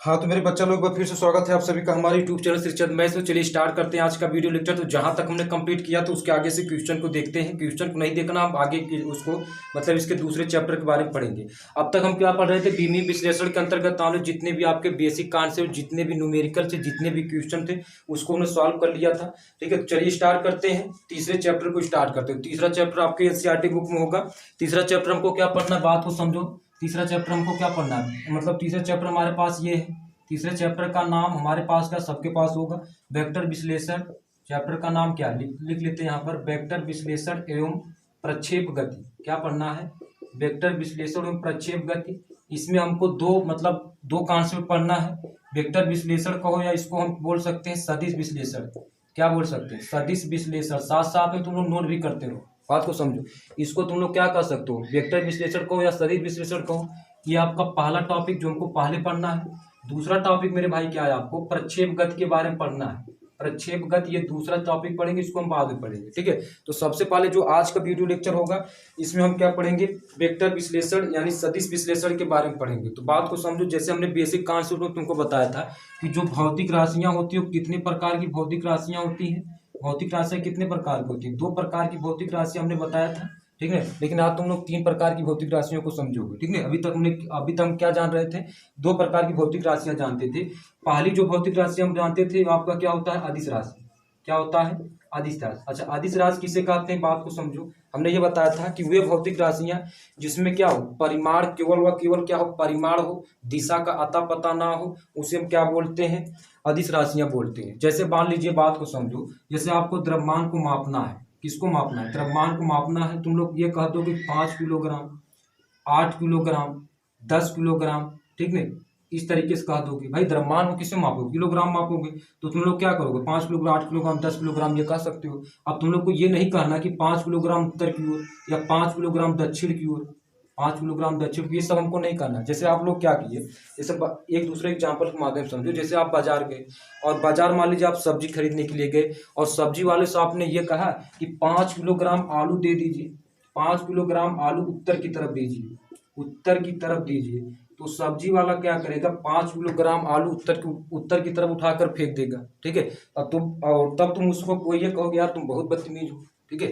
हाँ, तो मेरे बच्चा लोग का फिर से स्वागत है आप सभी का हमारे यूट्यूब चैनल शिक्षक मैथ्स में। चलिए स्टार्ट करते हैं आज का वीडियो लेक्चर। तो जहाँ तक हमने कंप्लीट किया तो उसके आगे से क्वेश्चन को देखते हैं। क्वेश्चन को नहीं देखना, हम आगे उसको मतलब इसके दूसरे चैप्टर के बारे में पढ़ेंगे। अब तक हम क्या पढ़ रहे थे, बीमीय विश्लेषण के अंतर्गत हमने जितने भी आपके बेसिक कॉन्सेप्ट, जितने भी न्यूमेरिकल थे, जितने भी क्वेश्चन थे उसको हमने सॉल्व कर लिया था। ठीक है, चलिए स्टार्ट करते हैं। तीसरे चैप्टर को स्टार्ट करते हैं। तीसरा चैप्टर आपके एनसीईआरटी बुक में होगा। तीसरा चैप्टर हमको क्या पढ़ना है, बात को समझो। तीसरा चैप्टर हमको क्या पढ़ना है, मतलब तीसरा चैप्टर हमारे पास ये है। तीसरे चैप्टर का नाम हमारे पास क्या, सबके पास होगा, वेक्टर विश्लेषण। चैप्टर का नाम क्या लिख लेते हैं यहाँ पर, वेक्टर विश्लेषण एवं प्रक्षेप गति। क्या पढ़ना है, वेक्टर विश्लेषण एवं प्रक्षेप गति। इसमें हमको दो कॉन्सेप्ट पढ़ना है। वेक्टर विश्लेषण कहो या इसको हम बोल सकते हैं सदिश विश्लेषण। क्या बोल सकते हैं, सदिश विश्लेषण। साथ साथ में तुम लोग नोट भी करते रहो, बात को समझो। इसको तुम लोग क्या कर सकते हो, वेक्टर विश्लेषण कहो या सदिश विश्लेषण कहो। ये आपका पहला टॉपिक जो हमको पहले पढ़ना है। दूसरा टॉपिक मेरे भाई क्या है, आपको प्रक्षेप गति के बारे में पढ़ना है। प्रक्षेप गति ये दूसरा टॉपिक पढ़ेंगे, इसको हम बाद में पढ़ेंगे। ठीक है, तो सबसे पहले जो आज का वीडियो लेक्चर होगा इसमें हम क्या पढ़ेंगे, वेक्टर विश्लेषण यानी सदिश विश्लेषण के बारे में पढ़ेंगे। तो बात को समझो, जैसे हमने बेसिक कॉन्सेप्ट में तुमको बताया था कि जो भौतिक राशियां होती है वो कितने प्रकार की भौतिक राशियां होती हैं। भौतिक राशियां कितने प्रकार की होती है, दो प्रकार की भौतिक राशियां हमने बताया था। ठीक है, लेकिन आज तुम लोग तीन प्रकार की भौतिक राशियों को समझोगे। ठीक है, अभी तक हम क्या जान रहे थे, दो प्रकार की भौतिक राशियां जानते थे। पहली जो भौतिक राशि हम जानते थे आपका क्या होता है, अदिश राशि। क्या होता है, अदिश राशि। अच्छा, अदिश राशि किसे कहते हैं, बात को समझो। हमने ये बताया था कि वे भौतिक राशियां जिसमें क्या हो, परिमाण केवल व केवल क्या हो, परिमाण हो, दिशा का अता पता ना हो, उसे हम क्या बोलते हैं, अदिश राशियां बोलते हैं। जैसे मान लीजिए, बात को समझो, जैसे आपको द्रव्यमान को मापना है। किसको मापना है, द्रव्यमान को मापना है। तुम लोग ये कह दो कि 5 किलोग्राम, 8 किलोग्राम, 10 किलोग्राम। ठीक है, इस तरीके से कह दो कि भाई द्रव्यमान को किससे मापोगे, किलोग्राम मापोगे। तो तुम लोग क्या करोगे, 5 किलोग्राम, 8 किलोग्राम, 10 किलोग्राम ये कह सकते हो। अब तुम लोग को ये नहीं कहना कि 5 किलोग्राम उत्तर की ओर या 5 किलोग्राम दक्षिण की ओर, 5 किलोग्राम दक्षिण, ये सब हमको नहीं करना। जैसे आप लोग क्या किए, जैसे एक दूसरे एग्जाम्पल के माध्यम से समझो। जैसे आप बाजार गए और बाजार मान लीजिए आप सब्जी खरीदने के लिए गए और सब्जी वाले साहब ने ये कहा कि 5 किलोग्राम आलू दे दीजिए, 5 किलोग्राम आलू उत्तर की तरफ दीजिए, उत्तर की तरफ दीजिए। तो सब्जी वाला क्या करेगा, 5 किलोग्राम आलू उत्तर की तरफ उठाकर फेंक देगा। ठीक है, तब तुम उसको ये कहोगे यार तुम बहुत बदतमीज हो। ठीक है,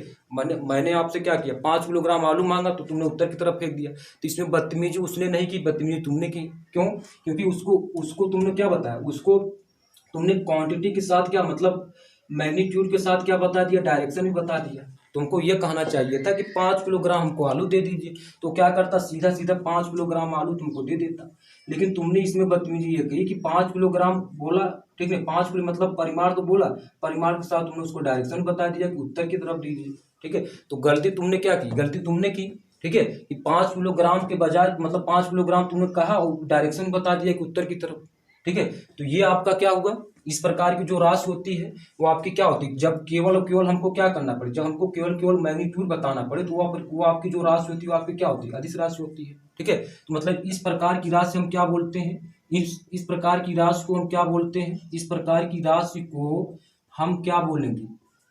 मैंने आपसे क्या किया, 5 किलोग्राम आलू मांगा तो तुमने उत्तर की तरफ फेंक दिया। तो इसमें बदतमीजी उसने नहीं की, बदतमीजी तुमने की। क्यों, क्योंकि उसको उसको तुमने क्या बताया, उसको तुमने क्वांटिटी के साथ क्या मतलब मैग्नीट्यूड के साथ क्या बता दिया, डायरेक्शन भी बता दिया। तुमको ये कहना चाहिए था कि 5 किलोग्राम हमको आलू दे दीजिए, तो क्या करता, सीधा सीधा 5 किलोग्राम आलू तुमको दे देता। लेकिन तुमने इसमें बदतमीजी ये कही कि 5 किलोग्राम बोला। ठीक है, 5 किलो मतलब परिमाण तो बोला, परिमाण के साथ तुमने उसको डायरेक्शन बता दिया कि उत्तर की तरफ दीजिए। ठीक है, तो गलती तुमने क्या की, गलती तुमने की। ठीक है, कि 5 किलोग्राम के बजाय मतलब 5 किलोग्राम तुमने कहा और डायरेक्शन बता दिया कि उत्तर की तरफ। ठीक है, तो ये आपका क्या हुआ, इस प्रकार की जो राशि होती है वो आपकी क्या होती है, जब केवल और केवल हमको क्या करना पड़े, जब हमको केवल केवल मैग्नीट्यूड बताना पड़े तो वो आपकी जो राशि होती है वो आपकी क्या होती है, अदिश राशि होती है। ठीक है, तो मतलब इस प्रकार की राशि हम क्या बोलते हैं, इस प्रकार की राशि को हम क्या बोलते हैं, इस प्रकार की राशि को हम क्या बोलेंगे,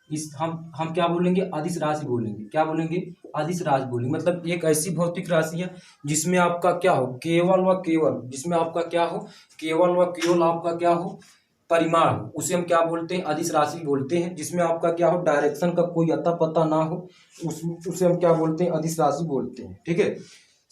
इस हम क्या बोलेंगे, अदिश राशि बोलेंगे। क्या बोलेंगे, अदिश राशि बोलेंगे। मतलब एक ऐसी भौतिक राशि है जिसमें आपका क्या हो, केवल व केवल, जिसमें आपका क्या हो, केवल व केवल आपका क्या हो, परिमाण हो, उसे हम क्या बोलते हैं, अदिश राशि बोलते हैं। जिसमें आपका क्या हो, डायरेक्शन का कोई अता पता ना हो, उसे हम क्या बोलते हैं, अदिश राशि बोलते हैं। ठीक है,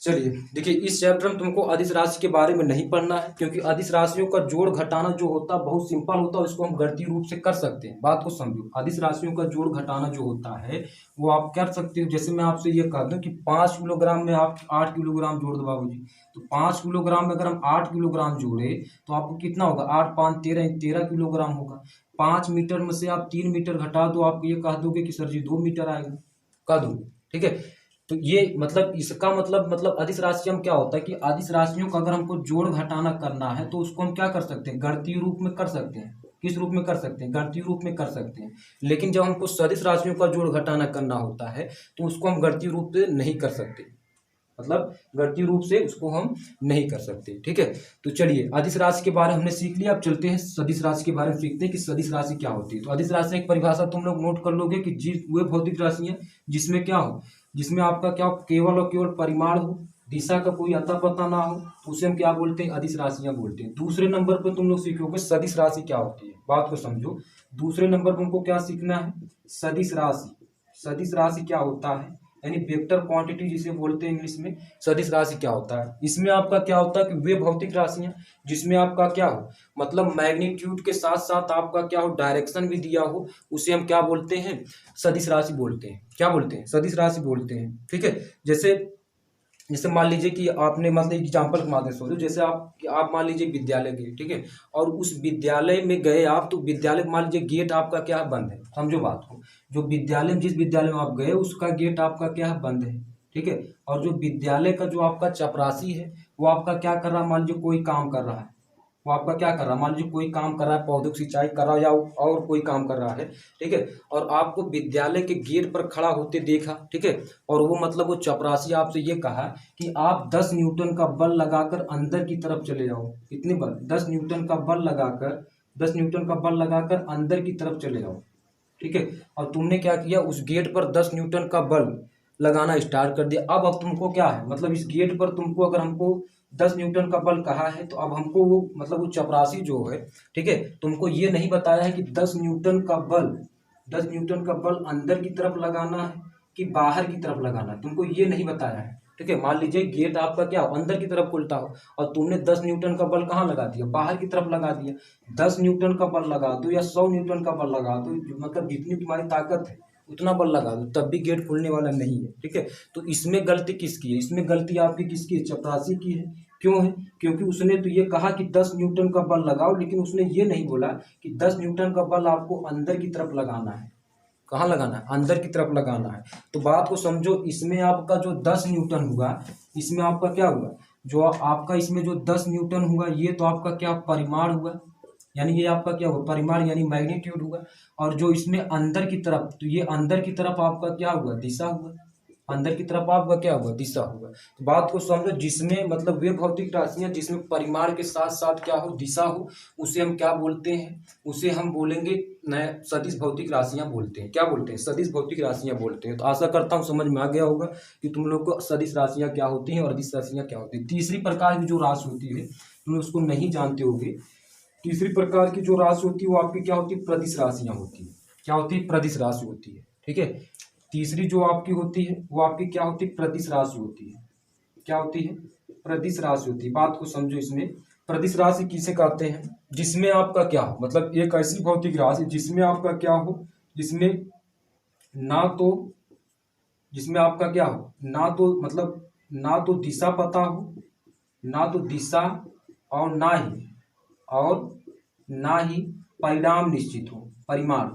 चलिए देखिए, इस चैप्टर में तुमको अदिश राशि के बारे में नहीं पढ़ना है, क्योंकि अदिश राशियों का जोड़ घटाना जो होता है बहुत सिंपल होता है, उसको हम गणितीय रूप से कर सकते हैं। बात को समझो, अदिश राशियों का जोड़ घटाना जो होता है वो आप कर सकते हो। जैसे मैं आपसे ये कह दूं कि 5 किलोग्राम में आप 8 किलोग्राम जोड़ दो बाबू जी, तो 5 किलोग्राम में अगर हम 8 किलोग्राम जोड़े तो आपको कितना होगा, 8 5 13, 13 किलोग्राम होगा। 5 मीटर में से आप 3 मीटर घटा दो, आप ये कह दोगे कि सर जी 2 मीटर आएगा, कह दोगे। ठीक है, तो ये मतलब इसका मतलब अदिश राशि हम क्या होता है कि अदिश राशियों का अगर हमको जोड़ घटाना करना है तो उसको हम क्या कर सकते हैं, गणितीय रूप में कर सकते हैं। किस रूप में कर सकते हैं, गणितीय रूप में कर सकते हैं। लेकिन जब हमको सदिश राशियों का जोड़ घटाना करना होता है तो उसको हम गणितीय रूप से नहीं कर सकते, मतलब गणितीय रूप से उसको हम नहीं कर सकते। ठीक है, तो चलिए अदिश राशि के बारे में हमने सीख लिया। अब चलते हैं सदिश राशि के बारे में, सीखते हैं कि सदिश राशि क्या होती है। तो अदिश राशि एक परिभाषा तुम लोग नोट कर लोगे कि वे भौतिक राशि है जिसमें क्या हो, जिसमें आपका क्या हो, केवल और केवल परिमाण हो, दिशा का कोई अता पता ना हो तो उसे हम क्या बोलते हैं, अदिश राशियां बोलते हैं। दूसरे नंबर पर तुम लोग सीखोगे सदिश राशि क्या होती है, बात को समझो। दूसरे नंबर पर तुमको क्या सीखना है, सदिश राशि। सदिश राशि क्या होता है, यानी वेक्टर क्वांटिटी जिसे बोलते हैं इंग्लिश में, सदिश राशि क्या होता है। इसमें आपका क्या होता है कि वे भौतिक राशियां जिसमें आपका क्या हो, मतलब मैग्नीट्यूड के साथ साथ आपका क्या हो, डायरेक्शन भी दिया हो, उसे हम क्या बोलते हैं, सदिश राशि बोलते हैं। क्या बोलते हैं, सदिश राशि बोलते हैं। ठीक है, जैसे जैसे मान लीजिए कि आपने मतलब एग्जाम्पल के माध्यम से सोचो, जैसे आप मान लीजिए विद्यालय गए, ठीक है, और उस विद्यालय में गए आप, तो विद्यालय मान लीजिए गेट आपका क्या है, बंद है। समझो बात को, जो विद्यालय में जिस विद्यालय में आप गए उसका गेट आपका क्या है, बंद है। ठीक है, और जो विद्यालय का जो आपका चपरासी है वो आपका क्या कर रहा है, मान लीजिए कोई काम कर रहा है, वो आपका क्या कर रहा है, मान लीजिए कोई काम कर रहा है, पौधों की सिंचाई कर रहा है या और कोई काम कर रहा है। ठीक है, और आपको विद्यालय के गेट पर खड़ा होते देखा। ठीक है, और वो मतलब वो चपरासी आपसे ये कहा कि आप 10 न्यूटन का बल लगाकर अंदर की तरफ चले जाओ। कितने बल, 10 न्यूटन का बल लगाकर, 10 न्यूटन का बल लगाकर अंदर की तरफ चले जाओ। ठीक है, और तुमने क्या किया, उस गेट पर 10 न्यूटन का बल लगाना स्टार्ट कर दिया। अब तुमको क्या है, मतलब इस गेट पर तुमको अगर हमको 10 न्यूटन का बल कहा है तो अब हमको वो मतलब वो चपरासी जो है, ठीक है, तुमको ये नहीं बताया है कि 10 न्यूटन का बल, 10 न्यूटन का बल अंदर की तरफ लगाना है कि बाहर की तरफ लगाना है, तुमको ये नहीं बताया है। ठीक है, मान लीजिए गेट आपका क्या हो, अंदर की तरफ खुलता हो और तुमने 10 न्यूटन का बल कहाँ लगा दिया, बाहर की तरफ लगा दिया। 10 न्यूटन का बल लगा दो या 100 न्यूटन का बल लगा दो, मतलब जितनी तुम्हारी ताकत है उतना बल लगा दो, तब भी गेट खुलने वाला नहीं है। ठीक है, तो इसमें गलती किसकी है, इसमें गलती आपकी किसकी है, चपरासी की है। क्यों है, क्योंकि उसने तो ये कहा कि 10 न्यूटन का बल लगाओ, लेकिन उसने ये नहीं बोला कि 10 न्यूटन का बल आपको अंदर की तरफ लगाना है। कहाँ लगाना है, अंदर की तरफ लगाना है। तो बात को समझो, इसमें आपका जो 10 न्यूटन हुआ, इसमें आपका क्या हुआ, जो आपका इसमें जो 10 न्यूटन हुआ, ये तो आपका क्या परिमाण हुआ, यानी ये आपका क्या हुआ, परिमाण यानी मैग्नीट्यूड हुआ। और जो इसमें अंदर की तरफ, तो ये अंदर की तरफ आपका क्या हुआ, दिशा हुआ। अंदर की तरफ आपका क्या हुआ, दिशा हुआ। तो बात को समझो, जिसमें मतलब वे भौतिक राशियां जिसमें परिमाण के साथ साथ क्या हो, दिशा हो, उसे हम क्या बोलते हैं, उसे हम बोलेंगे नए सदिश भौतिक राशियां बोलते हैं। क्या बोलते हैं, सदिश भौतिक राशियां बोलते हैं। तो आशा करता हूं समझ में आ गया होगा कि तुम लोग को सदिश राशियां क्या होती हैं और अदिश राशियां क्या होती हैं। तीसरी प्रकार की जो राशि होती है तुम उसको नहीं जानते होगे। तीसरी प्रकार की जो राशि होती है वो आपकी क्या होती है, प्रदिश राशियां होती है। क्या होती है, प्रदिश राशि होती है। ठीक है, तीसरी जो आपकी होती है वो आपकी क्या होती है, प्रदिश राशि होती है। क्या होती है, प्रदिश राशि होती है। बात को समझो, इसमें प्रदिश राशि किसे कहते हैं, जिसमें आपका क्या हो, मतलब एक ऐसी भौतिक राशि जिसमें आपका क्या हो, जिसमें ना तो, जिसमें आपका क्या हो, ना तो मतलब ना तो दिशा पता हो, ना तो दिशा, और ना ही परिणाम निश्चित हो, परिमाण,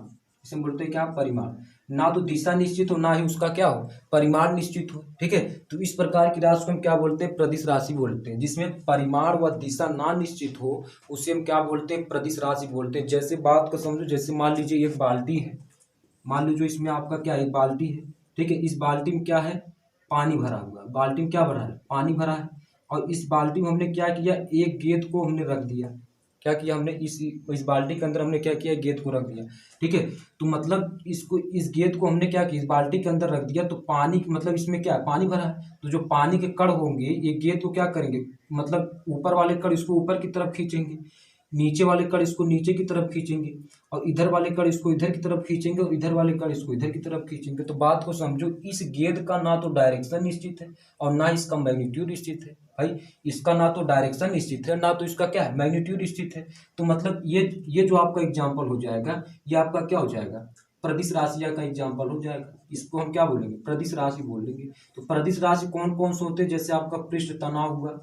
इसे बोलते हैं क्या, परिमाण। ना तो दिशा निश्चित हो, ना ही उसका क्या हो, परिमाण निश्चित हो। ठीक है, तो इस प्रकार की राशि को हम क्या बोलते हैं, प्रदिश राशि बोलते हैं। जिसमें परिमाण व दिशा ना निश्चित हो उसे हम क्या बोलते हैं, प्रदिश राशि बोलते हैं। जैसे बात को समझो, जैसे मान लीजिए एक बाल्टी है, मान लीजिए इसमें आपका क्या है, एक बाल्टी है। ठीक है, इस बाल्टी में क्या है, पानी भरा हुआ, बाल्टी में क्या भरा है, पानी भरा है। और इस बाल्टी में हमने क्या किया, एक गेंद को हमने रख दिया। क्या किया हमने, इस बाल्टी के अंदर हमने क्या किया, गेंद को रख दिया। ठीक है, तो मतलब इस गेंद को हमने क्या किया, इस बाल्टी के अंदर रख दिया, तो पानी मतलब इसमें क्या है, पानी भरा है। तो जो पानी के कण होंगे ये गेंद को क्या करेंगे, मतलब ऊपर वाले कण इसको ऊपर की तरफ खींचेंगे, नीचे वाले कण इसको नीचे की तरफ खींचेंगे, और इधर वाले कण इसको इधर की तरफ खींचेंगे, और इधर वाले कण इसको इधर की तरफ खींचेंगे। तो बात को समझो, इस गेंद का ना तो डायरेक्शन निश्चित है और ना इसका मैग्नीट्यूड निश्चित है। भाई, इसका ना तो डायरेक्शन निश्चित है, ना तो इसका क्या है, मैग्नीट्यूड निश्चित है। तो मतलब ये जो आपका एग्जाम्पल हो जाएगा, ये आपका क्या हो जाएगा, प्रदिश राशियां का एग्जाम्पल हो जाएगा। इसको हम क्या बोलेंगे, प्रदिश राशि बोलेंगे। तो प्रदिश राशि कौन कौन से होते हैं, जैसे आपका पृष्ठ तनाव हुआ,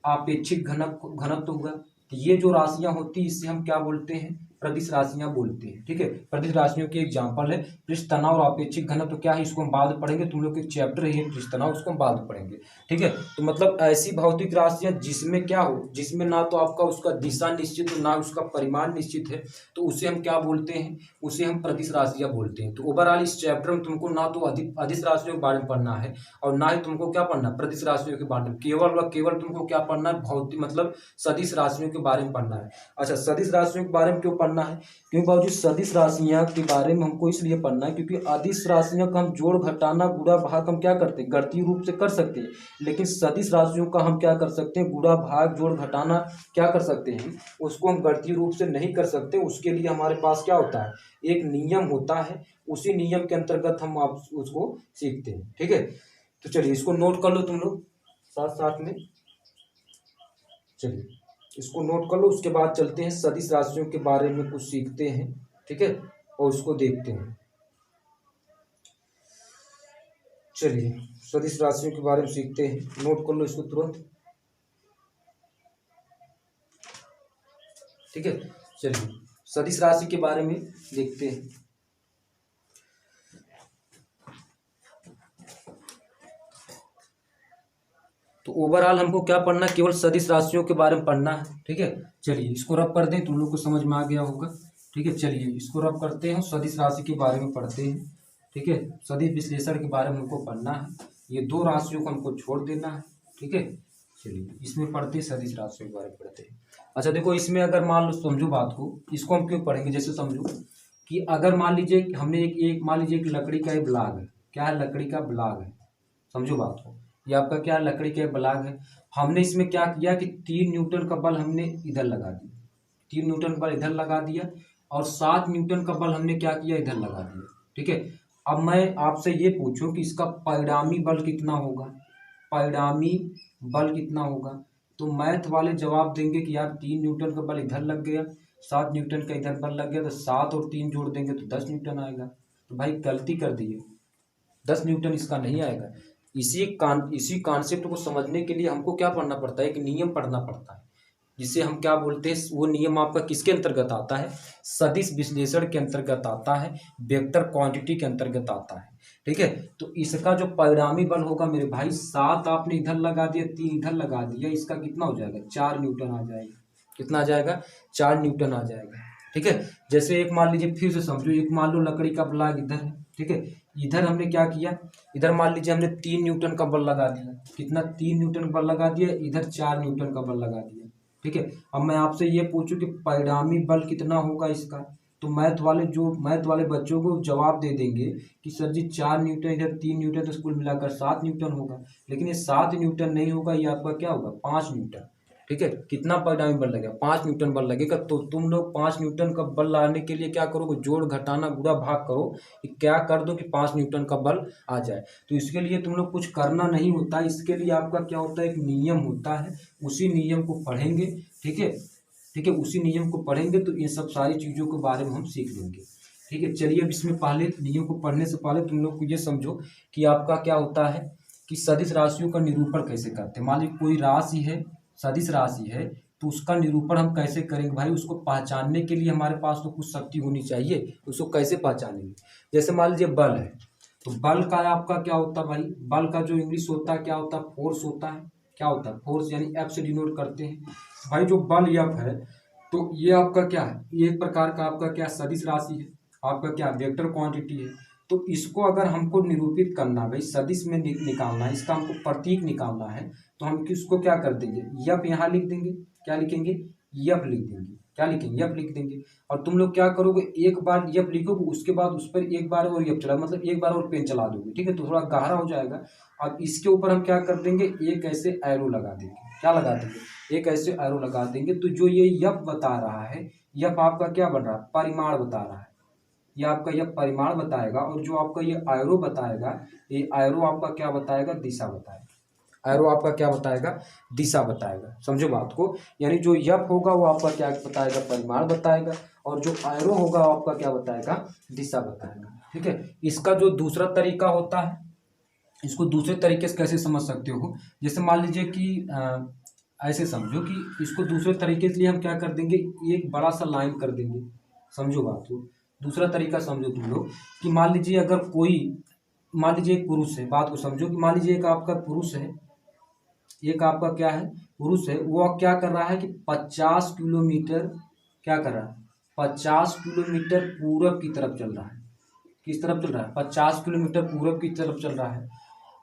आपेक्षिक घनत्व हुआ। तो ये जो राशियां होती है इससे हम क्या बोलते हैं, प्रदिश राशियां बोलते हैं। ठीक है, प्रदिश राशियों के एग्जाम्पल है पृष्ठ तनाव और आपेक्षिक घनत्व। तो क्या है, इसको हम बाद में पढ़ेंगे, तुम लोग के चैप्टर है पृष्ठ तनाव, उसको हम बाद में पढ़ेंगे। ठीक है, तो मतलब ऐसी भौतिक राशियां जिसमें क्या हो, जिसमें ना तो आपका उसका दिशा निश्चित हो, ना उसका परिमाण निश्चित है, तो उसे हम क्या बोलते हैं, उसे हम प्रदिश राशियां बोलते हैं। तो ओवरऑल इस चैप्टर में तुमको ना तो अदिश राशियों के बारे में पढ़ना है और ना ही तुमको क्या पढ़ना है, प्रदिश राशियों के बारे में। केवल व केवल तुमको क्या पढ़ना है, भौतिक मतलब सदिश राशियों के बारे में पढ़ना है। अच्छा, सदिश राशियों के बारे में क्यों पढ़ना है? क्योंकि बाबूजी सदिश राशियाँ के बारे में हमको इसलिए पढ़ना है क्योंकि अदिश राशियों का हम जोड़ घटाना गुणा भाग हम क्या करते हैं, गणितीय रूप से कर सकते हैं। लेकिन सदिश राशियों का हम क्या कर सकते हैं, गुणा भाग जोड़ घटाना क्या कर सकते हैं, उसको हम गणितीय रूप से नहीं कर सकते। उसके लिए हमारे पास क्या होता है, एक नियम होता है, उसी नियम के अंतर्गत हम आप उसको सीखते हैं। ठीक है, तो चलिए इसको नोट कर लो तुम लोग साथ साथ में। चलिए इसको नोट कर लो, उसके बाद चलते हैं सदिश राशियों के बारे में कुछ सीखते हैं। ठीक है, और उसको देखते हैं। चलिए सदिश राशियों के बारे में सीखते हैं, नोट कर लो इसको तुरंत। ठीक है, चलिए सदिश राशि के बारे में देखते हैं। तो ओवरऑल हमको क्या पढ़ना है, केवल सदिश राशियों के बारे में पढ़ना है। ठीक है, चलिए इसको रब कर दें, तुम लोग को समझ में आ गया होगा। ठीक है, चलिए इसको रब करते हैं, सदिश राशि के बारे में पढ़ते हैं। ठीक है, सदिश विश्लेषण के बारे में हमको पढ़ना है, ये दो राशियों को हमको छोड़ देना है। ठीक है, चलिए इसमें पढ़ते हैं, सदिश राशियों के बारे में पढ़ते हैं। अच्छा देखो, इसमें अगर मान लो, समझो बात को, इसको हम क्यों पढ़ेंगे, जैसे समझो कि अगर मान लीजिए हमने एक मान लीजिए एक लकड़ी का एक ब्लॉक है, क्या है, लकड़ी का ब्लॉक है, समझो बात को, ये आपका क्या लकड़ी का ब्लॉक है। हमने इसमें क्या किया कि 3 न्यूटन का बल हमने इधर लगा दिया, 3 न्यूटन का बल इधर लगा दिया, और 7 न्यूटन का बल हमने क्या किया, इधर लगा दिया। ठीक है, अब मैं आपसे ये पूछूं कि इसका परिणामी बल कितना होगा, परिणामी बल कितना होगा, तो मैथ वाले जवाब देंगे कि यार 3 न्यूटन का बल इधर लग गया, 7 न्यूटन का इधर बल लग गया, तो 7 और 3 जोड़ देंगे तो 10 न्यूटन आएगा। तो भाई गलती कर दिए, 10 न्यूटन इसका नहीं आएगा। इसी कॉन्सेप्ट को समझने के लिए हमको क्या पढ़ना पड़ता है, एक नियम पढ़ना पड़ता है, जिसे हम क्या बोलते हैं, वो नियम आपका किसके अंतर्गत आता है, सदिश विश्लेषण के अंतर्गत आता है, वेक्टर क्वांटिटी के अंतर्गत आता है। ठीक है, तो इसका जो परिणामी बल होगा मेरे भाई, 7 आपने इधर लगा दिया, 3 इधर लगा दिया, इसका कितना हो जाएगा, 4 न्यूटन आ जाएगा। कितना आ जाएगा, 4 न्यूटन आ जाएगा। ठीक है, जैसे एक मान लीजिए, फिर से समझो, एक मान लो लकड़ी का ब्लॉक इधर है। ठीक है, इधर हमने क्या किया, इधर मान लीजिए हमने 3 न्यूटन का बल लगा दिया, कितना, 3 न्यूटन का बल लगा दिया, इधर 4 न्यूटन का बल लगा दिया। ठीक है, अब मैं आपसे ये पूछूं कि परिणामी बल कितना होगा इसका, तो मैथ वाले बच्चों को जवाब दे देंगे कि सर जी 4 न्यूटन, इधर 3 न्यूटन, तो कुल मिलाकर 7 न्यूटन होगा। लेकिन ये 7 न्यूटन नहीं होगा, ये आपका क्या होगा, 5 न्यूटन। ठीक है, कितना परिणामी बल लगेगा, 5 न्यूटन बल लगेगा। तो तुम लोग 5 न्यूटन का बल लाने के लिए क्या करोगे, जोड़ घटाना गुणा भाग करो, कि क्या कर दो कि 5 न्यूटन का बल आ जाए। तो इसके लिए तुम लोग कुछ करना नहीं होता, इसके लिए आपका क्या होता है, एक नियम होता है, उसी नियम को पढ़ेंगे। ठीक है, ठीक है, उसी नियम को पढ़ेंगे तो इन सब सारी चीज़ों के बारे में हम सीख लेंगे। ठीक है, चलिए अब इसमें पहले नियम को पढ़ने से पहले तुम लोग को ये समझो कि आपका क्या होता है कि सदिश राशियों का निरूपण कैसे करते हैं। मान लीजिए कोई राशि है, सदिश राशि है, तो उसका निरूपण हम कैसे करेंगे भाई, उसको पहचानने के लिए हमारे पास तो कुछ शक्ति होनी चाहिए, उसको कैसे पहचानेंगे। जैसे मान लीजिए बल है, तो बल का आपका क्या होता है भाई, बल का जो इंग्लिश होता है क्या होता है, फोर्स होता है। क्या होता है, फोर्स, यानी एफ से डिनोट करते हैं भाई। जो बल एफ है, तो ये आपका क्या है, ये एक प्रकार का आपका क्या सदिश राशि है, आपका क्या वेक्टर क्वांटिटी है। तो इसको अगर हमको निरूपित करना भाई, सदिश में निकालना है, इसका हमको प्रतीक निकालना है, तो हम किसको क्या कर देंगे, यफ यहाँ लिख देंगे, क्या लिखेंगे, यफ लिख देंगे, क्या लिखेंगे, यफ लिख देंगे। और तुम लोग क्या करोगे, एक बार यफ लिखोगे, उसके बाद उस पर एक बार और यफ चला, मतलब एक बार और पेन चला दोगे। ठीक है, तो थोड़ा गहरा हो जाएगा। अब इसके ऊपर हम क्या कर देंगे, एक ऐसे एरो लगा देंगे, क्या लगा देंगे, एक ऐसे एरो लगा देंगे। तो जो ये यफ बता रहा है, यफ आपका क्या बन रहा है, परिमाण बता रहा है, ये आपका यह परिमाण बताएगा। और जो आपका ये एरो बताएगा, ये एरो आपका क्या बताएगा, दिशा बताएगा। एरो आपका क्या बताएगा, दिशा बताएगा। समझो बात को, यानी जो यफ होगा वो आपका क्या बताएगा, परिमाण बताएगा, और जो एरो होगा वो आपका क्या बताएगा, दिशा बताएगा। ठीक है, इसका जो दूसरा तरीका होता है, इसको दूसरे तरीके से कैसे समझ सकते हो, जैसे मान लीजिए कि ऐसे समझो कि इसको दूसरे तरीके के लिए हम क्या कर देंगे, एक बड़ा सा लाइन कर देंगे। समझो बात को, दूसरा तरीका समझो तुम लोग कि मान लीजिए अगर कोई, मान लीजिए एक पुरुष है, बात को समझो कि मान लीजिए एक आपका पुरुष है, एक आपका क्या है, पुरुष है, वो क्या कर रहा है कि 50 किलोमीटर क्या कर रहा है, 50 किलोमीटर पूरब की तरफ चल रहा है। किस तरफ चल रहा है, 50 किलोमीटर पूरब की तरफ चल रहा है,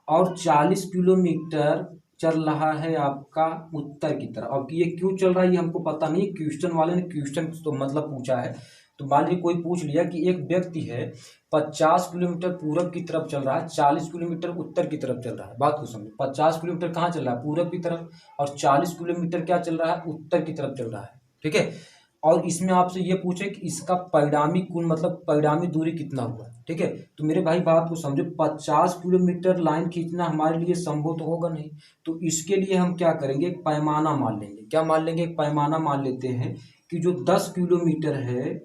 और 40 किलोमीटर चल रहा है आपका उत्तर की तरफ। अब ये क्यों चल रहा है ये हमको पता नहीं, क्वेश्चन वाले ने क्वेश्चन तो मतलब पूछा है। तो मान लीजिए कोई पूछ लिया कि एक व्यक्ति है 50 किलोमीटर पूरब की तरफ चल रहा है, 40 किलोमीटर उत्तर की तरफ चल रहा है। बात को समझो, 50 किलोमीटर कहाँ चल रहा है? पूरब की तरफ। और 40 किलोमीटर क्या चल रहा है? उत्तर की तरफ चल रहा है। ठीक है। और इसमें आपसे ये पूछे कि इसका परिणामी कोण मतलब परिणामी दूरी कितना हुआ। ठीक है। तो मेरे भाई बात को समझो, 50 किलोमीटर लाइन खींचना हमारे लिए संभव तो होगा नहीं। तो इसके लिए हम क्या करेंगे, एक पैमाना मान लेंगे। क्या मान लेंगे? एक पैमाना मान लेते हैं कि जो 10 किलोमीटर है,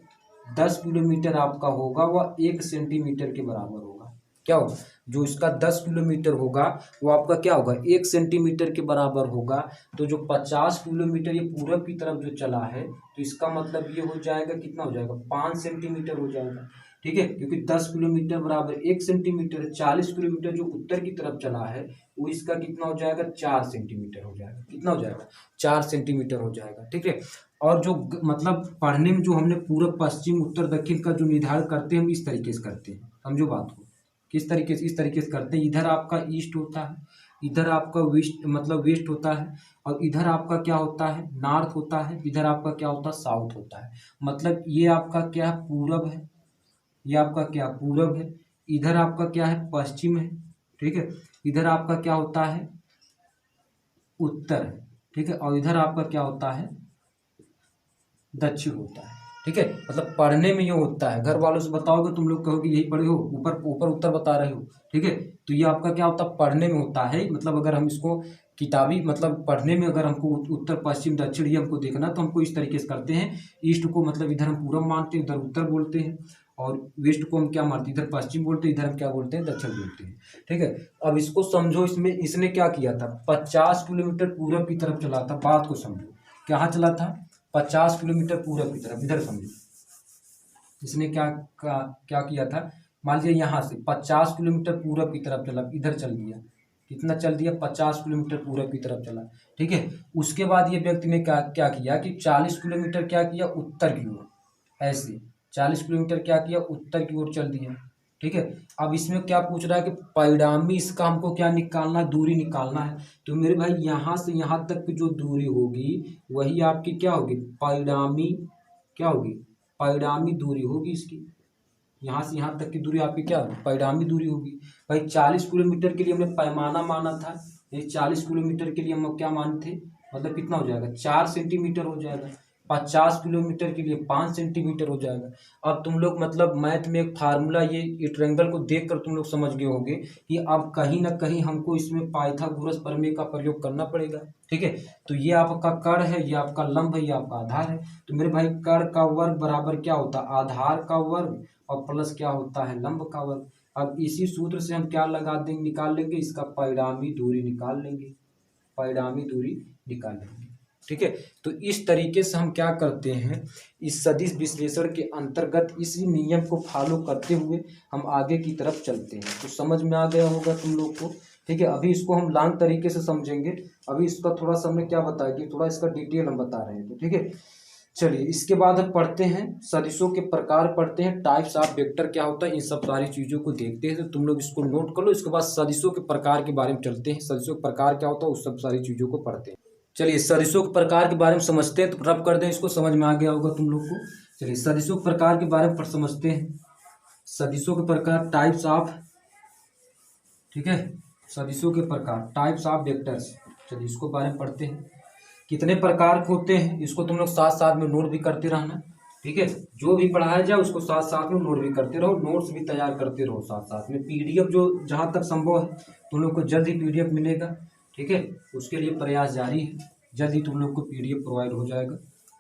10 किलोमीटर आपका होगा वह 1 सेंटीमीटर के बराबर होगा। क्या होगा? जो इसका 10 किलोमीटर होगा वो आपका क्या होगा? 1 सेंटीमीटर के बराबर होगा। तो जो 50 किलोमीटर ये पूरब की तरफ जो चला है, तो इसका मतलब ये हो जाएगा, कितना हो जाएगा? 5 सेंटीमीटर हो जाएगा। ठीक है, क्योंकि 10 किलोमीटर बराबर 1 सेंटीमीटर। 40 किलोमीटर जो उत्तर की तरफ चला है वो इसका कितना हो जाएगा? 4 सेंटीमीटर हो जाएगा। कितना हो जाएगा? 4 सेंटीमीटर हो जाएगा। ठीक है। और जो मतलब पढ़ने में जो हमने पूरब पश्चिम उत्तर दक्षिण का जो निर्धारण करते हैं हम इस तरीके से करते हैं। समझो बात को, किस तरीके से? इस तरीके से करते हैं। इधर आपका ईस्ट होता है, इधर आपका वेस्ट मतलब वेस्ट होता है, और इधर आपका क्या होता है? नॉर्थ होता है। इधर आपका क्या होता है? साउथ होता है। मतलब ये आपका क्या है? पूरब है। ये आपका क्या? पूरब है। इधर आपका क्या है? पश्चिम है। ठीक है। इधर आपका क्या होता है? उत्तर है। ठीक है। और इधर आपका क्या होता है? दक्षिण होता है। ठीक है। मतलब पढ़ने में ये होता है, घर वालों से बताओगे तुम लोग कहोगे यही पढ़े हो, ऊपर ऊपर उत्तर बता रहे हो। ठीक है। तो ये आपका क्या होता है? पढ़ने में होता है। मतलब अगर हम इसको किताबी मतलब पढ़ने में अगर हमको उत्तर पश्चिम दक्षिण ये हमको देखना, तो हमको इस तरीके से करते हैं। ईस्ट को मतलब इधर हम पूरब मानते हैं, इधर उत्तर बोलते हैं। और वेस्ट को हम क्या मानते हैं? इधर पश्चिम बोलते हैं, इधर हम क्या बोलते हैं? दक्षिण बोलते हैं। ठीक है। अब इसको समझो, इसमें इसने क्या किया था? 50 किलोमीटर पूरब की तरफ चला था। बात को समझो, कहाँ चला था? 50 किलोमीटर पूरब की तरफ। इधर समझो, इसने क्या किया था? मान लीजिए यहाँ से 50 किलोमीटर पूरब की तरफ चला, इधर चल दिया। कितना चल दिया? 50 किलोमीटर पूरब की तरफ चला। ठीक है। उसके बाद ये व्यक्ति ने क्या क्या किया कि 40 किलोमीटर क्या किया? उत्तर की ओर। ऐसे 40 किलोमीटर क्या किया? उत्तर की ओर चल दिया। ठीक है। अब इसमें क्या पूछ रहा है कि परिणामी इसका हमको क्या निकालना? दूरी निकालना है। तो मेरे भाई यहाँ से यहाँ तक की जो दूरी होगी वही आपकी क्या होगी? परिणामी क्या होगी? परिणामी दूरी होगी इसकी। यहाँ से यहाँ तक की दूरी आपकी क्या होगी? परिणामी दूरी होगी। भाई 40 किलोमीटर के लिए हमने पैमाना माना था, ये 40 किलोमीटर के लिए हम क्या मानते थे? मतलब कितना हो जाएगा? 4 सेंटीमीटर हो जाएगा। 50 किलोमीटर के लिए 5 सेंटीमीटर हो जाएगा। अब तुम लोग मतलब मैथ में एक फार्मूला ये ट्रायंगल को देख कर तुम लोग समझ गए होंगे कि अब कहीं ना कहीं हमको इसमें पाइथागोरस प्रमेय का प्रयोग करना पड़ेगा। ठीक है। तो ये आपका कर्ण है, ये आपका लंब है, ये आपका आधार है। तो मेरे भाई कर्ण का वर्ग बराबर क्या होता है? आधार का वर्ग और प्लस क्या होता है? लंब का वर्ग। अब इसी सूत्र से हम क्या लगा देंगे? निकाल लेंगे इसका परिणामी दूरी निकाल लेंगे। परिणामी दूरी निकाल लेंगे। ठीक है। तो इस तरीके से हम क्या करते हैं, इस सदिश विश्लेषण के अंतर्गत इसी नियम को फॉलो करते हुए हम आगे की तरफ चलते हैं। तो समझ में आ गया होगा तुम लोग को। ठीक है। अभी इसको हम लॉन्ग तरीके से समझेंगे। अभी इसका थोड़ा सा हमने क्या बताया कि थोड़ा इसका डिटेल हम बता रहे हैं। तो ठीक है, चलिए इसके बाद हम पढ़ते हैं सदिशों के प्रकार, पढ़ते हैं टाइप्स ऑफ वेक्टर क्या होता है, इन सब सारी चीज़ों को देखते हैं। तो तुम लोग इसको नोट कर लो। इसके बाद सदिशों के प्रकार के बारे में चलते हैं। सदिशों के प्रकार क्या होता है उस सब सारी चीज़ों को पढ़ते हैं। चलिए सदिशों के प्रकार के बारे में समझते हैं। तो रब कर दें, इसको समझ में आ गया होगा तुम लोग को। चलिए सदिशों के प्रकार के बारे में समझते हैं। सदिशों के प्रकार, टाइप्स ऑफ, ठीक है, सदिशों के प्रकार, टाइप्स ऑफ वेक्टर्स। चलिए इसको बारे में पढ़ते हैं। कितने प्रकार के होते हैं इसको तुम लोग साथ साथ में नोट भी करते रहना। ठीक है। जो भी पढ़ाया जाए उसको साथ साथ में नोट भी करते रहो, नोट्स भी तैयार करते रहो साथ साथ में। पीडीएफ जो जहाँ तक संभव है तुम लोग को जल्द ही पीडीएफ मिलेगा। ठीक है। उसके लिए प्रयास जारी है, जल्द ही तुम लोग को पीडीएफ प्रोवाइड हो जाएगा।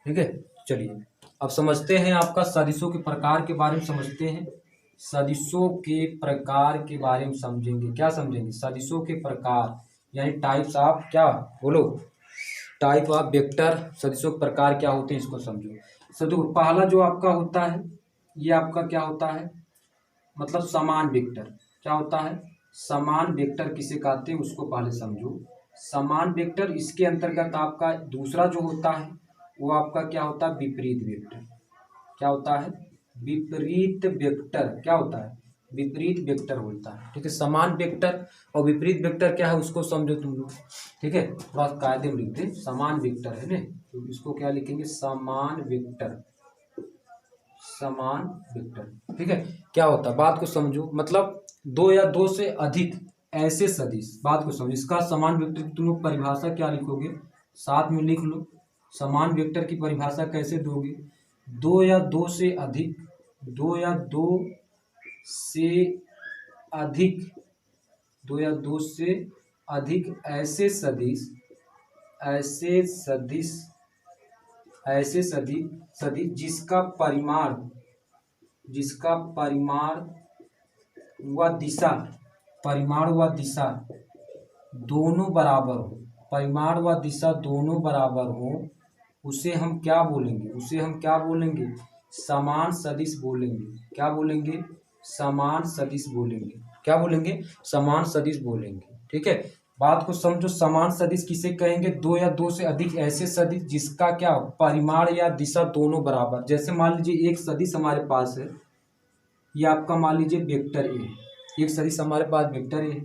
ठीक है। चलिए अब समझते हैं, आपका सदिशों के प्रकार के बारे में समझते हैं। सदिशों के प्रकार के बारे में समझेंगे। क्या समझेंगे? सदिशों के प्रकार यानी टाइप्स ऑफ, क्या बोलो, टाइप ऑफ वेक्टर। सदिशों के प्रकार क्या होते हैं इसको समझो। सदिशों पहला जो आपका होता है ये आपका क्या होता है? मतलब समान वेक्टर। क्या होता है? समान वेक्टर किसे कहते हैं उसको पहले समझो। समान वेक्टर, इसके अंतर्गत आपका दूसरा जो होता है वो आपका क्या होता है? विपरीत वेक्टर। क्या होता है? विपरीत वेक्टर क्या होता है? विपरीत वेक्टर बोलता है। ठीक है, समान वेक्टर और विपरीत वेक्टर क्या है उसको समझो तुम लोग। ठीक है, थोड़ा कायदे में लिखते हैं, समान वेक्टर है ना, तो इसको क्या लिखेंगे, समान वेक्टर, समान वेक्टर। ठीक है, क्या होता है बात को समझो, मतलब दो या दो से अधिक ऐसे सदिश, बात को समझो, इसका समान वेक्टर की तुम लोग परिभाषा क्या लिखोगे, साथ में लिख लो। समान वेक्टर की परिभाषा कैसे दोगे, दो या दो से अधिक, दो या दो से अधिक, दो या दो से अधिक ऐसे सदिश, ऐसे सदिश, ऐसे सदिश जिसका परिमाण, जिसका परिमाण व दिशा, परिमाण व दिशा दोनों बराबर हो, परिमाण व दिशा दोनों बराबर हो, उसे हम क्या बोलेंगे, उसे हम क्या बोलेंगे, समान सदिश बोलेंगे। क्या बोलेंगे, समान सदिश बोलेंगे। क्या बोलेंगे, समान सदिश बोलेंगे। ठीक है, बात को समझो, समान सदिश किसे कहेंगे, दो या दो से अधिक ऐसे सदिश जिसका क्या परिमाण या दिशा दोनों बराबर। जैसे मान लीजिए एक सदिश हमारे पास है, ये आपका मान लीजिए वेक्टर ए है, एक सदिश हमारे पास वेक्टर ए है,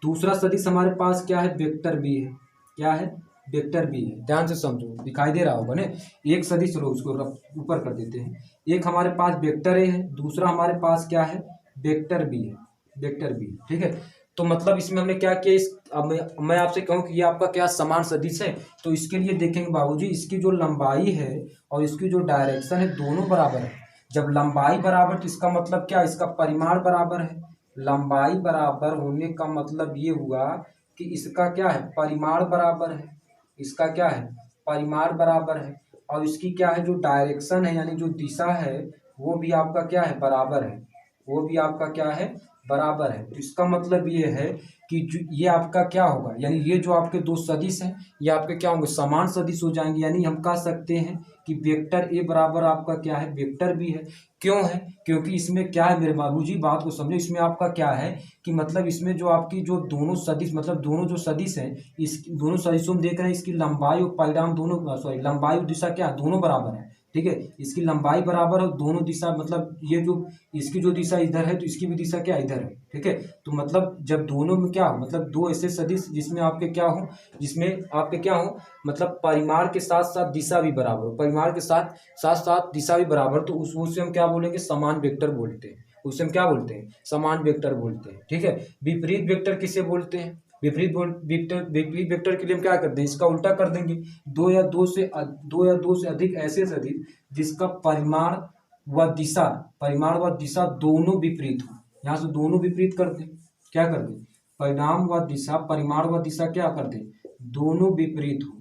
दूसरा सदिश हमारे पास क्या है, वेक्टर बी है। क्या है, वेक्टर बी है। ध्यान से समझो, दिखाई दे रहा होगा ना, एक सदिश, चलो उसको ऊपर कर देते हैं, एक हमारे पास वेक्टर ए है, दूसरा हमारे पास क्या है, वेक्टर बी है, वेक्टर बी। ठीक है, तो मतलब इसमें हमने क्या किया, इस अब मैं आपसे कहूँ कि ये आपका क्या समान सदिश है, तो इसके लिए देखेंगे बाबूजी, इसकी जो लंबाई है और इसकी जो डायरेक्शन है दोनों बराबर है। जब लंबाई बराबर तो इसका मतलब क्या, इसका परिमाण बराबर है। लंबाई बराबर होने का मतलब ये हुआ कि इसका क्या है, परिमाण बराबर है, इसका क्या है, परिमाण बराबर है, और इसकी क्या है, जो डायरेक्शन है यानी जो दिशा है वो भी आपका क्या है, बराबर है, वो भी आपका क्या है, बराबर है। तो इसका मतलब ये है कि जो ये आपका क्या होगा, यानी ये जो आपके दो सदिश हैं ये आपके क्या होंगे, समान सदिश हो जाएंगे। यानी हम कह सकते हैं कि वेक्टर ए बराबर आपका क्या है, वेक्टर बी है। क्यों है, क्योंकि इसमें क्या है मेरे बाबूजी, बात को समझो, इसमें आपका क्या है कि मतलब इसमें जो आपकी जो दोनों सदिश, मतलब दोनों जो सदिश हैं, इस दोनों सदिशों में देख रहे हैं, इसकी लंबाई और परिमाण दोनों, सॉरी, लंबाई और दिशा क्या दोनों बराबर है। ठीक है, इसकी लंबाई बराबर है, दोनों दिशा, मतलब ये जो इसकी जो दिशा इधर है तो इसकी भी दिशा क्या इधर है। ठीक है, तो मतलब जब दोनों में क्या हो, मतलब दो ऐसे सदिश जिसमें आपके क्या हो, जिसमें आपके क्या हो, मतलब परिमाण के साथ साथ दिशा भी बराबर हो, परिमाण के साथ साथ साथ दिशा भी बराबर, तो उसे हम क्या बोलेंगे, समान वेक्टर बोलते हैं। उसे हम क्या बोलते हैं, समान वेक्टर बोलते हैं। ठीक है, विपरीत वेक्टर किसे बोलते हैं, विपरीत वेक्टर के लिए हम क्या करते हैं, इसका उल्टा कर देंगे, दो या दो से अधिक ऐसे सदिश जिसका परिमाण व दिशा, परिमाण व दिशा दोनों विपरीत हो। यहाँ से दोनों विपरीत कर दें, क्या कर दें, परिणाम व दिशा, परिमाण व दिशा क्या कर दें, दोनों विपरीत हो,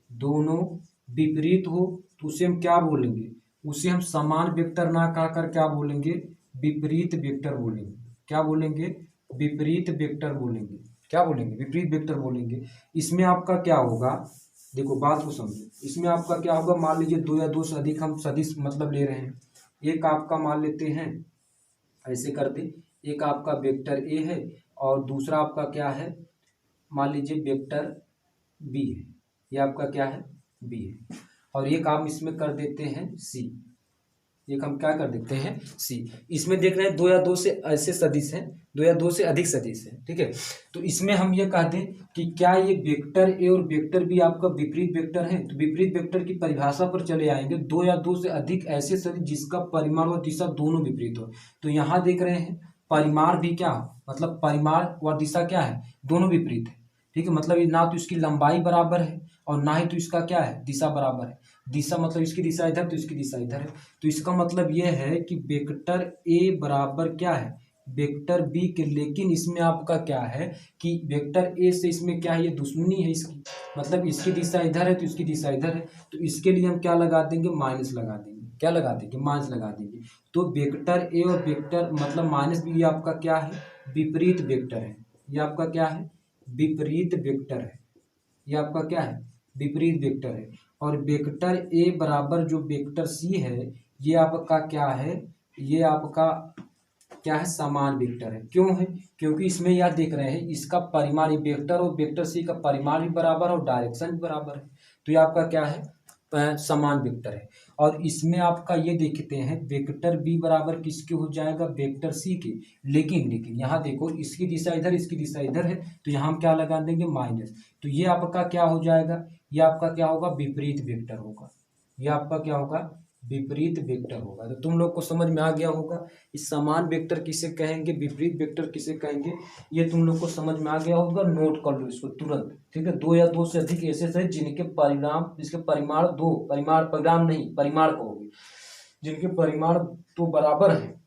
दोनों विपरीत हो, तो उसे हम क्या बोलेंगे, उसे हम समान वेक्टर ना कहकर क्या बोलेंगे, विपरीत वेक्टर बोलेंगे। क्या बोलेंगे, विपरीत वेक्टर बोलेंगे। क्या बोलेंगे, विपरीत वेक्टर बोलेंगे। इसमें आपका क्या होगा, देखो बात को समझो, इसमें आपका क्या होगा, मान लीजिए दो या दो से अधिक हम सदिश मतलब ले रहे हैं, एक आपका मान लेते हैं, ऐसे करते, एक आपका वेक्टर ए है और दूसरा आपका क्या है, मान लीजिए वेक्टर बी है, ये आपका क्या है, बी है, और एक आप इसमें कर देते हैं सी, एक हम क्या कर देते हैं, सी। इसमें देख रहे हैं दो या दो से ऐसे सदिश हैं, दो या दो से अधिक सदिश हैं। ठीक है, तो इसमें हम ये कहते हैं कि क्या ये वेक्टर ए और वेक्टर बी आपका विपरीत वेक्टर है, तो विपरीत वेक्टर की परिभाषा पर चले आएंगे, दो या दो से अधिक ऐसे सदिश जिसका परिमाण व दिशा दोनों विपरीत हो। तो यहाँ देख रहे हैं परिमाण भी क्या, मतलब परिमाण व दिशा क्या है, दोनों विपरीत है। ठीक है, मतलब ना तो इसकी लंबाई बराबर है और ना ही तो इसका क्या है, दिशा बराबर है। दिशा मतलब इसकी दिशा इधर तो इसकी दिशा इधर है, तो इसका मतलब यह है कि वेक्टर ए बराबर क्या है, वेक्टर बी के। लेकिन इसमें आपका क्या है कि वेक्टर ए से इसमें क्या है, ये दुश्मनी है इसकी, मतलब इसकी दिशा इधर है तो इसकी दिशा इधर है, तो इसके लिए हम क्या लगा देंगे, माइनस लगा देंगे। क्या लगा देंगे, माइनस लगा देंगे। तो वेक्टर ए और वेक्टर मतलब माइनस बी, ये आपका क्या है, विपरीत वेक्टर है। ये आपका क्या है, विपरीत वेक्टर है। ये आपका क्या है, विपरीत वेक्टर है। और वेक्टर ए बराबर जो वेक्टर सी है, ये आपका क्या है, ये आपका क्या है, समान वेक्टर है। क्यों है, क्योंकि इसमें यह देख रहे हैं इसका परिमाण, वेक्टर और वेक्टर सी का परिमाण भी बराबर और डायरेक्शन भी बराबर है, तो ये आपका क्या है, समान वेक्टर है। और इसमें आपका ये देखते हैं वेक्टर बी बराबर किसके हो जाएगा, वेक्टर सी के। लेकिन यहाँ देखो इसकी दिशा इधर, इसकी दिशा इधर है, तो यहाँ हम क्या लगा देंगे, माइनस। तो ये आपका क्या हो जाएगा, ये आपका क्या होगा, विपरीत वेक्टर होगा। ये आपका क्या होगा, विपरीत वेक्टर होगा। तो तुम लोग को समझ में आ गया होगा इस समान वेक्टर किसे कहेंगे, विपरीत वेक्टर किसे कहेंगे, ये तुम लोग को समझ में आ गया होगा। नोट कर लो इसको तुरंत, ठीक है। दो या दो से अधिक ऐसे हैं जिनके परिणाम, जिसके परिमाण दो, परिमाण नहीं, परिमाण कहोगे, जिनके परिमाण तो बराबर है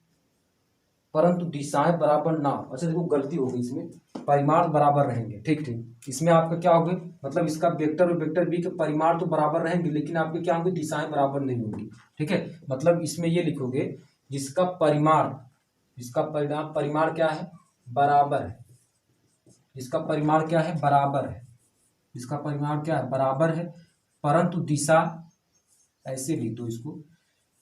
परंतु दिशाएं बराबर ना हो। अच्छा देखो गलती हो गई इसमें, परिमाण बराबर रहेंगे, ठीक ठीक। इसमें आपका क्या होगा, मतलब इसका वेक्टर और वेक्टर बी के परिमाण तो बराबर रहेंगे लेकिन आपके क्या होंगे, दिशाएं बराबर नहीं होंगी, ठीक है। मतलब इसमें ये लिखोगे जिसका परिमाण, जिसका परिमाण क्या है, बराबर है, जिसका परिमाण क्या है, बराबर है, जिसका परिमाण क्या है, बराबर है, परंतु दिशा, ऐसे लिख दो इसको,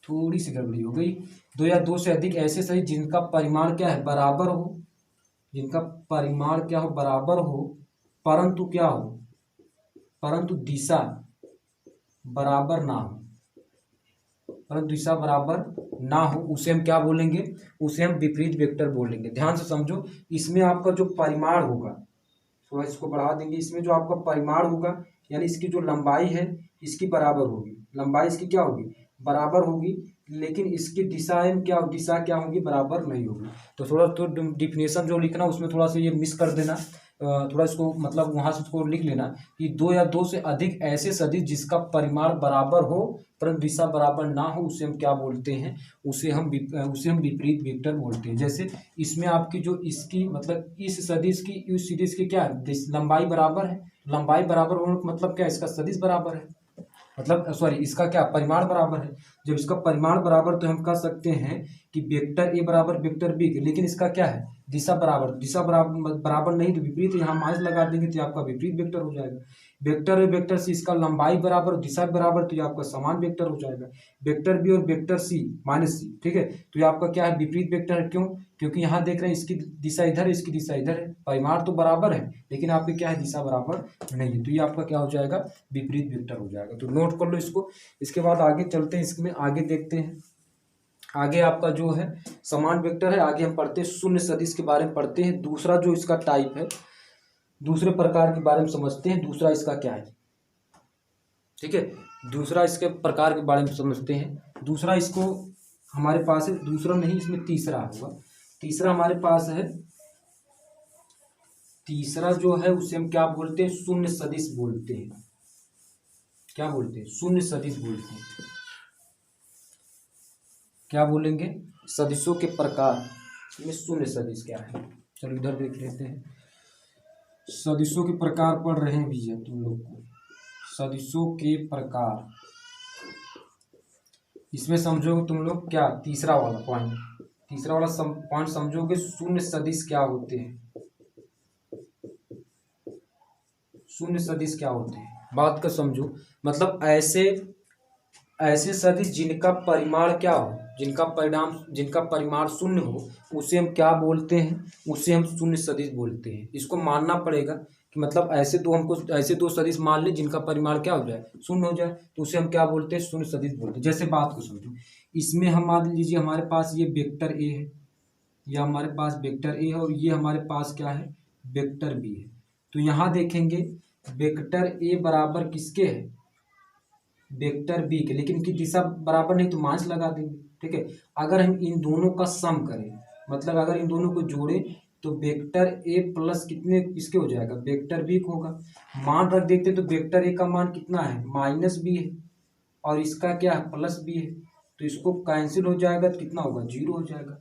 थोड़ी सी गड़बड़ी हो गई। दो या दो से अधिक ऐसे सही जिनका परिमाण क्या है, बराबर हो, जिनका परिमाण क्या हो, बराबर हो, परंतु क्या हो, परंतु दिशा बराबर ना हो, परंतु दिशा बराबर ना हो, उसे हम क्या बोलेंगे, उसे हम विपरीत वेक्टर बोलेंगे। ध्यान से समझो, इसमें आपका जो परिमाण होगा, थोड़ा इसको बढ़ा देंगे, इसमें जो आपका परिमाण होगा यानी इसकी जो लंबाई है इसकी बराबर होगी, लंबाई इसकी क्या होगी, बराबर होगी, लेकिन इसकी दिशाएं क्या, दिशा क्या होगी, बराबर नहीं होगी। तो थोड़ा तो डिफिनेशन जो लिखना उसमें थोड़ा सा ये मिस कर देना, थोड़ा इसको मतलब वहां से उसको लिख लेना कि दो या दो से अधिक ऐसे सदिश जिसका परिमाण बराबर हो परंतु दिशा बराबर ना हो, उसे हम क्या बोलते हैं, उसे हम विपरीत वेक्टर बोलते हैं। जैसे इसमें आपकी जो इसकी मतलब इस सदिश की, इस सदिश की क्या लंबाई बराबर है, लंबाई बराबर होने का मतलब क्या है, इसका सदिश बराबर है, मतलब सॉरी इसका क्या परिमाण बराबर है। जब इसका परिमाण बराबर तो हम कह सकते हैं कि वेक्टर ए बराबर वेक्टर बी, लेकिन इसका क्या है, दिशा बराबर, दिशा बराबर नहीं तो विपरीत, यहाँ माइनस लगा देंगे तो आपका विपरीत वेक्टर हो जाएगा। वेक्टर और वेक्टर सी इसका लंबाई बराबर और दिशा बराबर तो ये आपका समान वेक्टर हो जाएगा। वेक्टर बी और वेक्टर सी माइनस सी, ठीक है, तो ये आपका क्या है, विपरीत वेक्टर है। क्यों, क्योंकि यहाँ देख रहे हैं इसकी दिशा इधर है, इसकी दिशा इधर है, परिमाण तो बराबर है लेकिन आपके क्या है, दिशा बराबर नहीं है, तो ये आपका क्या हो जाएगा, विपरीत वेक्टर हो जाएगा। तो नोट कर लो इसको। इसके बाद आगे चलते हैं, इसमें आगे देखते हैं। आगे आपका जो है समान वेक्टर है, आगे हम पढ़ते हैं शून्य सदिश के बारे में पढ़ते हैं। दूसरा जो इसका टाइप है, दूसरे प्रकार के बारे में समझते हैं, दूसरा इसका क्या है, ठीक है, दूसरा इसके प्रकार के बारे में समझते हैं। दूसरा इसको हमारे पास है, दूसरा नहीं इसमें तीसरा होगा, तीसरा हमारे पास है। तीसरा जो है उसे हम क्या बोलते हैं, शून्य सदिश बोलते हैं। क्या बोलते हैं, शून्य सदिश बोलते हैं। क्या बोलेंगे, सदिशों के प्रकार में शून्य सदिश क्या है। चलो इधर देख लेते हैं, सदिशों के प्रकार पढ़ रहे हैं भैया तुम लोग को, सदिशों के प्रकार। इसमें समझोगे तुम लोग क्या, तीसरा वाला पॉइंट, तीसरा वाला पॉइंट समझोगे, शून्य सदिश क्या होते हैं, शून्य सदिश क्या होते हैं, बात को समझो। मतलब ऐसे सदिश जिनका परिमाण क्या हो, जिनका परिमाण शून्य हो, उसे हम क्या बोलते हैं, उसे हम शून्य सदिश बोलते हैं। इसको मानना पड़ेगा कि मतलब ऐसे दो सदिश मान ले जिनका परिमाण क्या हो जाए, शून्य हो जाए, तो उसे हम क्या बोलते हैं, शून्य सदिश बोलते हैं। जैसे बात को समझो, इसमें हम मान लीजिए हमारे पास ये वेक्टर ए है, या हमारे पास वेक्टर ए है और ये हमारे पास क्या है, वेक्टर बी है। तो यहाँ देखेंगे वेक्टर ए बराबर किसके है, वेक्टर बी के, लेकिन इनकी दिशा बराबर नहीं तो माइनस लगा देंगे, ठीक है। अगर हम इन दोनों का सम करें, मतलब अगर इन दोनों को जोड़े तो वेक्टर ए प्लस कितने किसके हो जाएगा, वेक्टर बी को होगा। मान रख देते तो वेक्टर ए का मान कितना है, माइनस बी है, और इसका क्या है, प्लस बी है, तो इसको कैंसिल हो जाएगा तो कितना होगा, जीरो हो जाएगा।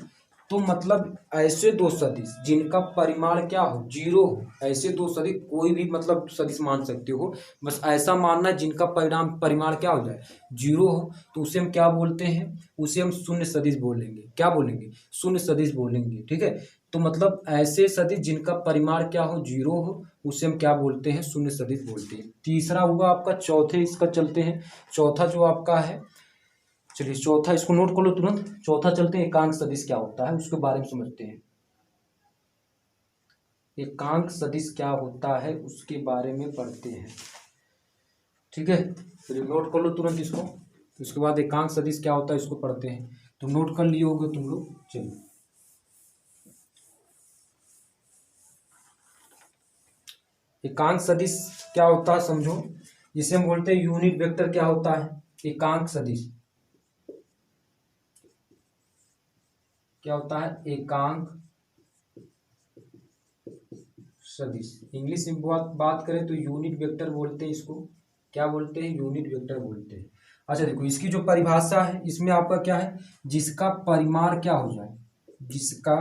तो मतलब ऐसे दो सदिश जिनका परिमाण क्या हो, जीरो हो, ऐसे दो सदिश कोई भी मतलब सदिश मान सकते हो, बस ऐसा मानना जिनका परिमाण क्या हो जाए, जीरो हो, तो उसे हम क्या बोलते हैं, उसे हम शून्य सदिश बोलेंगे। क्या बोलेंगे, शून्य सदिश बोलेंगे, ठीक है। तो मतलब ऐसे सदिश जिनका परिमाण क्या हो, जीरो हो, उसे हम क्या बोलते हैं, शून्य सदिश बोलते हैं। तीसरा हुआ आपका, चौथे इसका चलते हैं। चौथा जो आपका है, चलिए चौथा इसको नोट कर लो तुरंत। चौथा चलते हैं, एकांक सदिश क्या होता है उसके बारे में समझते हैं। एकांक सदिश क्या होता है उसके बारे में पढ़ते हैं, ठीक है। चलिए नोट कर लो तुरंत इसको। तो उसके बाद एकांक सदिश क्या होता है इसको पढ़ते हैं। तो नोट कर लिए होगे तुम लोग। चलिए एकांक सदिश क्या होता है समझो। जिसे हम बोलते हैं यूनिट वेक्टर क्या होता है। एकांक सदिश क्या होता है। एकांक सदिश इंग्लिश में बात करें तो यूनिट वेक्टर बोलते हैं इसको। क्या बोलते हैं। यूनिट वेक्टर बोलते हैं। अच्छा देखो इसकी जो परिभाषा है इसमें आपका क्या है। जिसका परिमाण क्या हो जाए। जिसका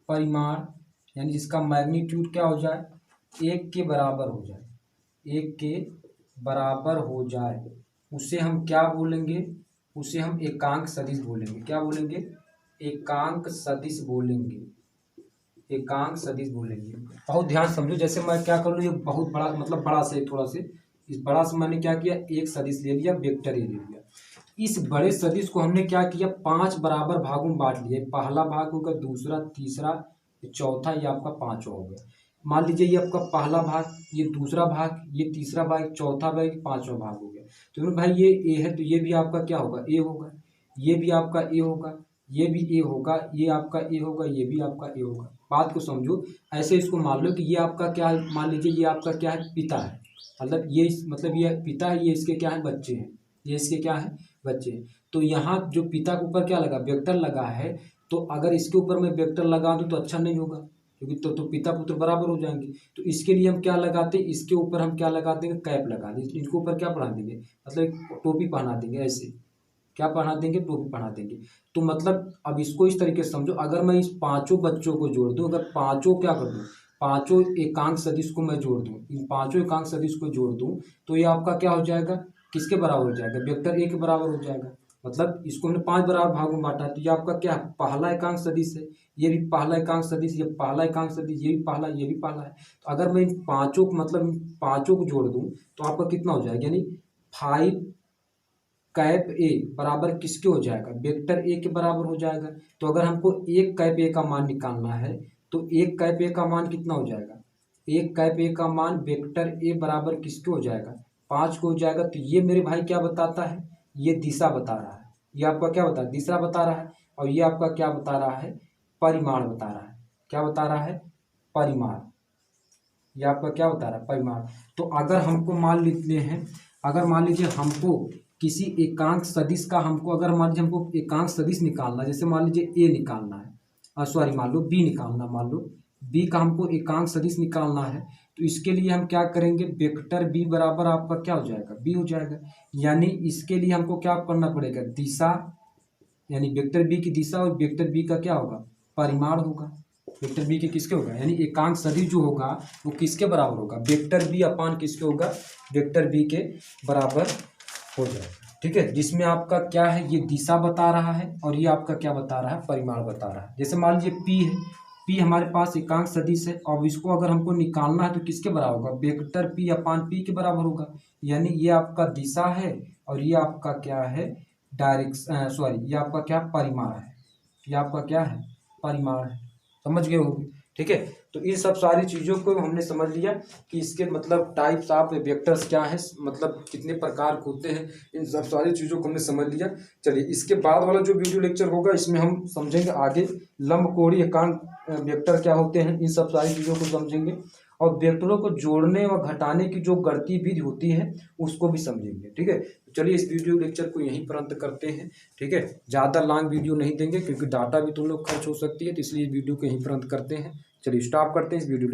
परिमाण यानी जिसका मैग्नीट्यूड क्या हो जाए। एक के बराबर हो जाए। एक के बराबर हो जाए उसे हम क्या बोलेंगे। उसे हम एकांक सदिश बोलेंगे। क्या बोलेंगे। एकांक सदिश बोलेंगे। एकांक सदिश बोलेंगे। बहुत ध्यान समझो। जैसे मैं क्या कर लूँ ये बहुत बड़ा मतलब बड़ा से थोड़ा से इस बड़ा से मैंने क्या किया एक सदिश ले लिया वेक्टर ले लिया। इस बड़े सदिश को हमने क्या किया 5 बराबर भागों में बांट लिया। पहला भाग होगा दूसरा तीसरा चौथा ये आपका पांचवा हो गया। मान लीजिए ये आपका पहला भाग ये दूसरा भाग ये तीसरा भाग चौथा भाग पांचवा भाग हो गया। तो भाई ये ए है तो ये भी आपका क्या होगा ए होगा। ये भी आपका ए होगा ये भी ए होगा ये आपका ए होगा ये भी आपका ए होगा। बात को समझो। ऐसे इसको मान लो कि ये आपका क्या है। मान लीजिए ये आपका क्या है पिता है। मतलब ये मतलब ये पिता है ये इसके क्या है बच्चे हैं। ये इसके क्या है बच्चे हैं। तो यहाँ जो पिता के ऊपर क्या लगा वेक्टर लगा है। तो अगर इसके ऊपर मैं वेक्टर लगा दूँ तो अच्छा नहीं होगा क्योंकि तो पिता पुत्र बराबर हो जाएंगे। तो इसके लिए हम क्या लगाते हैं इसके ऊपर हम क्या लगा देंगे कैप लगा देंगे। इनके ऊपर क्या पहना देंगे मतलब टोपी पहना देंगे। ऐसे क्या पहना देंगे टोपी पहना देंगे। तो मतलब अब इसको इस तरीके से समझो। अगर मैं इस पांचों बच्चों को जोड़ दूं अगर पांचों क्या कर दूं पांचों एकांक सदिश को मैं जोड़ दूं इन पांचों एकांक सदिश को जोड़ दूं तो ये आपका क्या हो जाएगा किसके बराबर हो जाएगा वेक्टर ए के बराबर हो जाएगा। मतलब इसको हमने 5 बराबर भागों में बांटा है। तो ये आपका क्या है पहला एकांक सदिश है। ये भी पहला एकांक सदिश ये पहला एकांक सदिश ये भी पहला ये भी पहला है। तो अगर मैं इन पांचों को मतलब पांचों को जोड़ दूं तो आपका कितना हो जाएगा यानी 5 कैप ए बराबर किसके हो जाएगा वेक्टर ए के बराबर हो जाएगा। तो अगर हमको एक कैप ए का मान निकालना है तो एक कैप ए का मान कितना हो जाएगा। एक कैप ए का मान वेक्टर ए बराबर किसके हो जाएगा 5 को हो जाएगा। तो ये मेरे भाई क्या बताता है ये दिशा बता रहा है। ये आपका क्या बता दिशा बता रहा है। और ये आपका क्या बता रहा है परिमाण बता रहा है। क्या बता रहा है परिमाण। ये आपका क्या बता रहा है परिमाण। तो अगर हमको मान लेते हैं अगर मान लीजिए हमको किसी एकांक सदिश का हमको अगर मान लीजिए हमको एकांक सदिश निकालना जैसे मान लीजिए ए निकालना है सॉरी मान लो बी निकालना मान लो बी का हमको एकांक सदिश निकालना है। तो इसके लिए हम क्या करेंगे वेक्टर बी बराबर आपका क्या हो जाएगा बी हो जाएगा। यानी इसके लिए हमको क्या करना पड़ेगा दिशा यानी वेक्टर बी की दिशा और वेक्टर बी का क्या होगा परिमाण होगा। वेक्टर बी के किसके होगा यानी एकांक सदिश जो होगा वो किसके बराबर होगा वेक्टर बी अपान किसके होगा वेक्टर बी के बराबर हो जाएगा। ठीक है जिसमें आपका क्या है ये दिशा बता रहा है और ये आपका क्या बता रहा है परिमाण बता रहा है। जैसे मान लीजिए पी है पी हमारे पास एकांक सदिश है। अब इसको अगर हमको निकालना है तो किसके बराबर होगा वेक्टर पी अपान पी के बराबर होगा। यानी ये आपका दिशा है और ये आपका क्या है डायरेक्शन सॉरी ये आपका क्या परिमाण है। ये आपका क्या है परिमाण है। समझ गए होंगे। ठीक है तो इन सब सारी चीज़ों को हमने समझ लिया कि इसके मतलब टाइप्स ऑफ वेक्टर्स क्या है मतलब कितने प्रकार के होते हैं। इन सब सारी चीज़ों को हमने समझ लिया। चलिए इसके बाद वाला जो वीडियो लेक्चर होगा इसमें हम समझेंगे आगे लंबकोणीय एकांक वेक्टर क्या होते हैं। इन सब सारी चीज़ों को समझेंगे और वेक्टरों को जोड़ने और घटाने की जो गणितीय विधि होती है उसको भी समझेंगे। ठीक है चलिए इस वीडियो लेक्चर को यहीं पर अंत करते हैं। ठीक है ज़्यादा लॉन्ग वीडियो नहीं देंगे क्योंकि डाटा भी तुम लोग खर्च हो सकती है तो इसलिए वीडियो को यहीं पर अंत करते हैं। चलिए स्टॉप करते हैं इस वीडियो